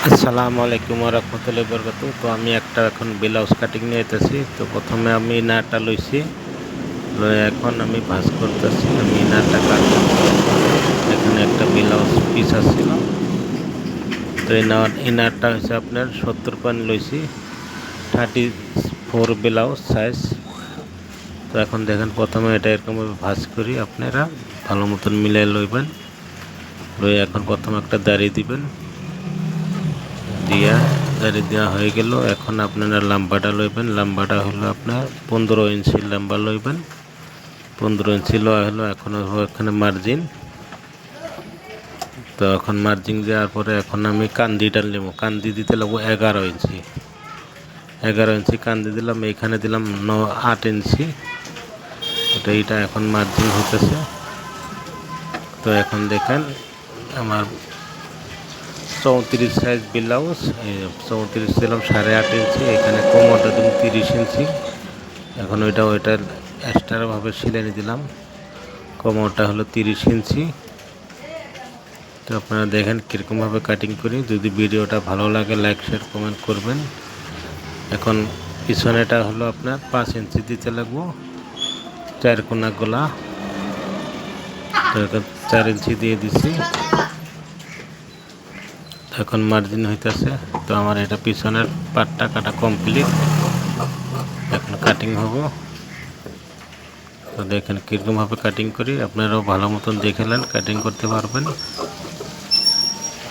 আসসালামু আলাইকুম ওয়া রাহমাতুল্লাহি ওয়া বারাকাতুহু। তো আমি একটা এখন ব্লাউজ কাটিং নিয়ে আইতাছি। তো প্রথমে আমি ইনারটা লইছি, লয়ে এখন আমি ভাঁজ করতেছি। আমি ইনারটা কাটবো। এখানে একটা ব্লাউজ পিস আছিল। তো ইনারটা হচ্ছে আপনার 70 পয়েন্ট লইছি, 34 ব্লাউজ সাইজ। তো এখন দেখেন প্রথমে এটা এরকমভাবে ভাঁজ করি, আপনারা ভালো মতন মিলাই লইবেন। লয়ে এখন প্রথমে একটা দাড়ি দিবেন, দিয়া দাড়ি দেওয়া হয়ে গেল। এখন আপনারা লাম্বাটা লইবেন। লাম্বাটা হলো আপনার 15 ইঞ্চি লাম্বা লইবেন। 15 ইঞ্চি লওয়া হলো। এখন এখানে মার্জিন। তো এখন মার্জিন দেওয়ার পরে এখন আমি কান্দিটা নেব। কান্দি দিতে লাগবো 11 ইঞ্চি। 11 ইঞ্চি কান্দি দিলাম। এইখানে দিলাম 8 ইঞ্চি। এইটা এখন মার্জিন হতেছে। তো এখন দেখেন আমার 34 সাইজ ব্লাউজ, 34 দিলাম 8.5 ইঞ্চি। এখানে কোমরটা দিলাম 30 ইঞ্চি। এখন ওইটার এক্সট্রাভাবে সেলাই দিলাম। কোমরটা হলো 30 ইঞ্চি। তো আপনারা দেখেন কীরকমভাবে কাটিং করি। যদি ভিডিওটা ভালো লাগে লাইক শেয়ার কমেন্ট করবেন। এখন পিছনেটা হলো আপনার 5 ইঞ্চি দিতে লাগবো, 4 কোনা গলা। তো এখন 4 ইঞ্চি দিয়ে দিছি। এখন মার্জিন হইতেছে। তো আমার এটা পিছনের পাটটা কাটা কমপ্লিট। এখন কাটিং হবো। তো দেখেন কীরকমভাবে কাটিং করি, আপনারাও ভালো মতন দেখে নেন, কাটিং করতে পারবেন।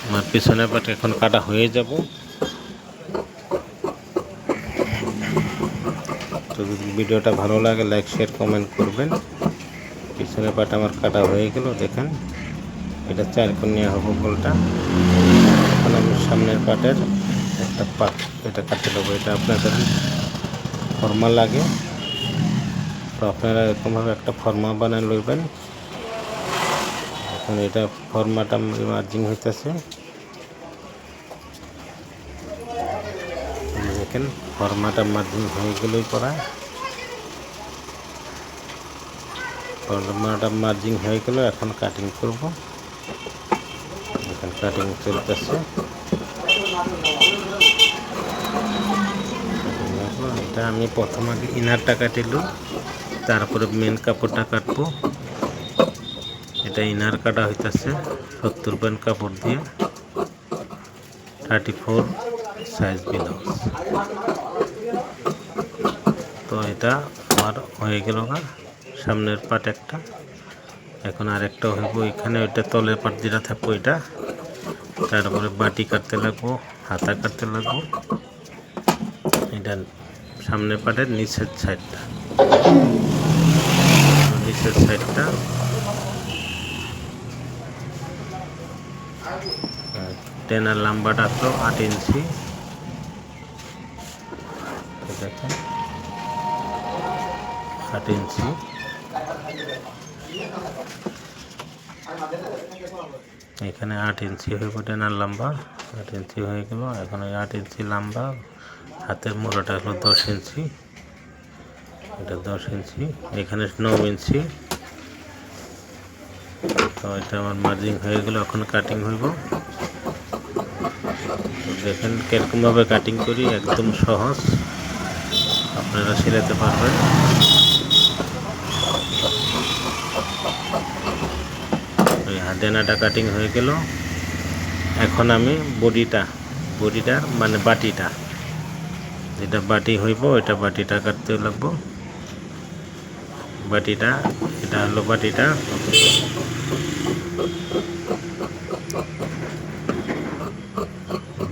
আমার পিছনের পাট এখন কাটা হয়ে যাব। তো যদি ভিডিওটা ভালো লাগে লাইক শেয়ার কমেন্ট করবেন। পিছনের পাট আমার কাটা হয়ে গেল। দেখেন এটা 4 কোণিয়া হবো গোলটা। এখন আমি সামনের পাটের একটা পাট এটা কাটতে দেবো। এটা আপনাদের ফর্মা লাগে। তো আপনারা এরকমভাবে একটা ফর্মা বানিয়ে লইবেন। এখন এটা ফর্মাটা মার্জিং হইতেছে। দেখেন ফর্মাটা মার্জিং হয়ে গেলেই পড়া, ফর্মাটা মার্জিং হয়ে গেল। এখন কাটিং করব। এখন কাটিং চলতেছে। এটা আমি প্রথম আগে ইনারটা কাটিল, তারপরে মেন কাপড়টা কাটবো। এটা ইনার কাটা হইতেছে 70 পয়েন্ট কাপড় দিয়ে, 34 সাইজ ব্লাউজ। তো এটা আমার হয়ে গেল না, সামনের পাট একটা। এখন আরেকটা হইব এখানে, ওইটা তলের পাট যেটা থাকবো এটা। তারপরে বাটি কাটতে লাগবো, হাতা কাটতে লাগবো। এটা সামনের পাটের নিচের সাইডটা, নিচের সাইডটা টেনার লাম্বাটা তো 8 ইঞ্চি। দেখেন 8 ইঞ্চি। এখানে 8 ইঞ্চি হইব টেনার লম্বা। 8 ইঞ্চি হয়ে গেল। এখন ওই 8 ইঞ্চি লম্বা হাতের মোড়াটা হলো 10 ইঞ্চি। এটা 10 ইঞ্চি। এখানে 9 ইঞ্চি। তো এটা আমার মার্জিং হয়ে গেল। এখন কাটিং হইব। তো দেখেন কিরকমভাবে কাটিং করি, একদম সহজ, আপনারা শিখাতে পারবেন। ওই হাতেনাটা কাটিং হয়ে গেল। এখন আমি বডিটার মানে বাটিটা, যেটা বাটি হইব এটা বাটিটা কাটতে লাগবো। বাটিটা, এটা হলো বাটিটা।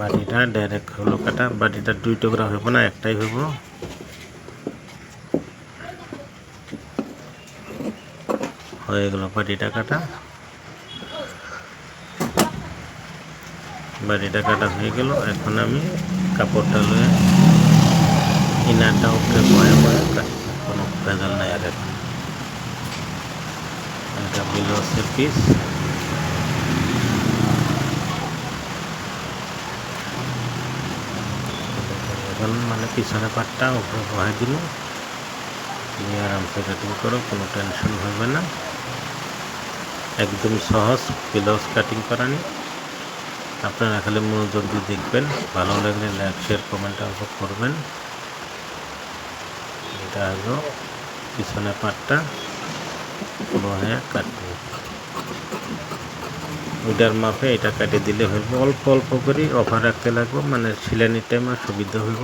বাটিটা ডাইরেক্ট হলো কাটা। বাটিটা 2 টুকরা হইব না, একটাই হইব। হয়ে গেল বাটিটা কাটা। বাটিটা কাটা হয়ে গেল। এখন আমি কাপড়টা লয়ে ইনারটা উপরে বয়ে কাটবো, কোনো ভেজাল নাই। আর এখন এটা ব্লাউজের পিস। এখন মানে পিছনে পাটটা উপরে বয়ে দিল, তুমি আরামসে কাটিং করো, কোনো টেনশন হবে না। একদম সহজ ব্লাউজ কাটিং করা নিয়ে। আপনারা খালি মনোযোগ দিয়ে দেখবেন, ভালো লাগলে লাইক শেয়ার কমেন্ট করবেন। এটা হলো পিছনের পাটটা বহে কাটবো, ওইটার মাপে এটা কাটে দিলে হইব। অল্প অল্প করে অফার রাখতে লাগবে, মানে সিলানির টাইমে সুবিধা হইব।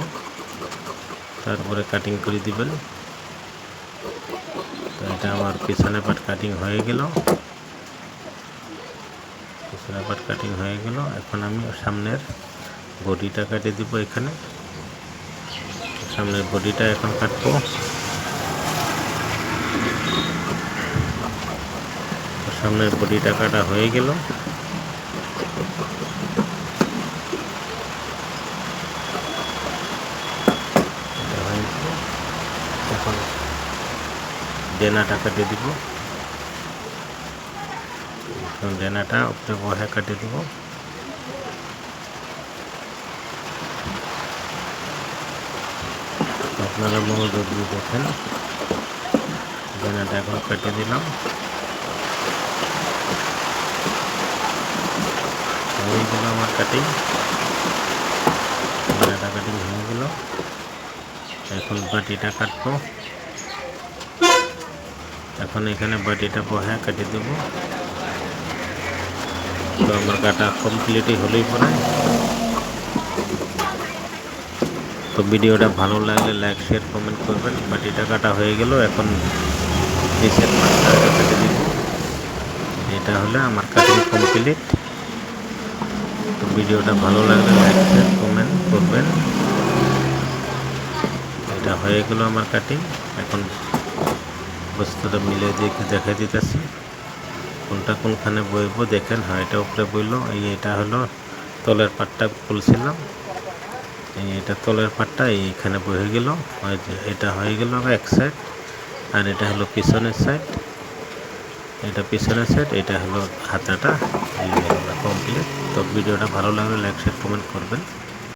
তারপরে কাটিং করে দিবেন। তো এটা আমার পিছনের পাট কাটিং হয়ে গেল, পিছনের পাট কাটিং হয়ে গেল। এখন আমি সামনের বডিটা কেটে দিব। এখানে সামনের বডিটা এখন কাটবো। সামনের বডিটা কাটা হয়ে গেল। এখন ডেনাটা কেটে দিব। ডেনাটা উপরে বহে কেটে দিব। আপনারা মনোযোগ দিয়ে দেখেন। ডেনাটা এখন কেটে দিলাম, হয়ে গেল আমার কাটিং। ডেনাটা কাটিং হয়ে গেল। এখন বাটিটা কাটবো। এখন এখানে বাটিটা বহে কেটে দেব। তো আমার কাটা কমপ্লিটই হলেই পরে। তো ভিডিওটা ভালো লাগলে লাইক শেয়ার কমেন্ট করবেন। বাটিটা কাটা হয়ে গেল। এখন নিচের পাটটা কেটে দিব। এটা হলে আমার কাটিং কমপ্লিট। তো ভিডিওটা ভালো লাগলে লাইক শেয়ার কমেন্ট করবেন। এটা হয়ে গেল আমার কাটিং। এখন বস্তুটা মিলে দেখে দিতেছি কোনটা কোনখানে বইব। দেখেন, হ্যাঁ এটা উপরে বইল। এটা হলো তলের পাটটা খুলছিলাম, এটা তলের পাটটা এইখানে বয়ে গেল। এটা হয়ে গেল এক সাইড, আর এটা হলো পিছনের সাইড। এটা পিছনের সাইড, এটা হলো হাতাটা। এই কমপ্লিট। তো ভিডিওটা ভালো লাগলে লাইক শেয়ার কমেন্ট করবেন।